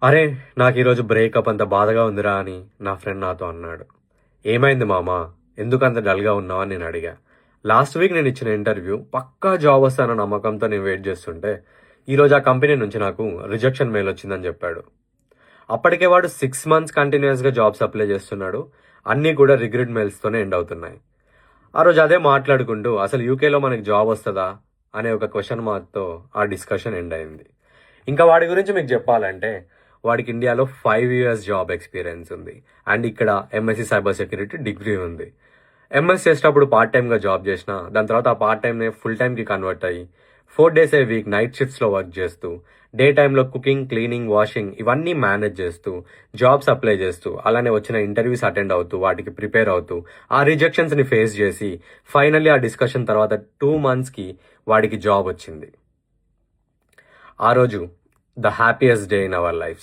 అరే! నాకీరోజు బ్రేకప్ అంత బాధగా ఉందిరా అని నా ఫ్రెండ్ నాతో అన్నాడు. ఏమైంది మామా? ఎందుకంత డల్‌గా ఉన్నావు అని నేనడిగా. లాస్ట్ వీక్ నేనిచ్చిన ఇంటర్వ్యూ పక్కా జాబ్ వస్తదన్న నమ్మకంతో నేను వెయిట్ చేస్తుంటే, ఈరోజు ఆ కంపెనీ నుంచి నాకు రిజెక్షన్ మెయిల్ వచ్చిందని చెప్పాడు. అప్పటికే వాడు 6 మంత్స్ కంటిన్యూయస్‌గా జాబ్స్ అప్లై చేస్తున్నాడు. అన్నీ కూడా రిగ్రెట్ మెయిల్స్‌తోనే ఎండ్ అవుతున్నాయి. ఆ రోజు అదే మాట్లాడుకుంటూ అసలు యూకేలో మనకి జాబ్ వస్తదా? అనే ఒక క్వెషన్ మార్క్‌తో ఆ డిస్కషన్ ఎండ్ అయింది. ఇంకా వాడి గురించి మీకు చెప్పాలంటే, వాడికి ఇండియాలో 5 ఇయర్స్ జాబ్ ఎక్స్‌పీరియన్స్ ఉంది. అండ్ ఇక్కడ ఎంఎస్‌సి సైబర్ సెక్యూరిటీ డిగ్రీ ఉంది. ఎంఎస్ చేసేటప్పుడు పార్ట్ టైమ్‌గా జాబ్ చేసిన, దాని తర్వాత ఆ పార్ట్ టైమ్‌ని ఫుల్ టైమ్‌కి కన్వర్ట్ అయ్యి 4 డేస్ ఏ వీక్ నైట్ షిఫ్ట్స్‌లో వర్క్ చేస్తూ, డే టైమ్‌లో కుకింగ్, క్లీనింగ్, వాషింగ్ ఇవన్నీ మేనేజ్ చేస్తూ, జాబ్స్ అప్లై చేస్తూ, అలానే వచ్చిన ఇంటర్వ్యూస్ అటెండ్ అవుతూ, వాటికి ప్రిపేర్ అవుతూ, ఆ రిజెక్షన్స్‌ని ఫేస్ చేసి, ఫైనల్లీ ఆ డిస్కషన్ తర్వాత 2 మంత్స్‌కి వాడికి జాబ్ వచ్చింది. ఆ రోజు the happiest day in our lifes.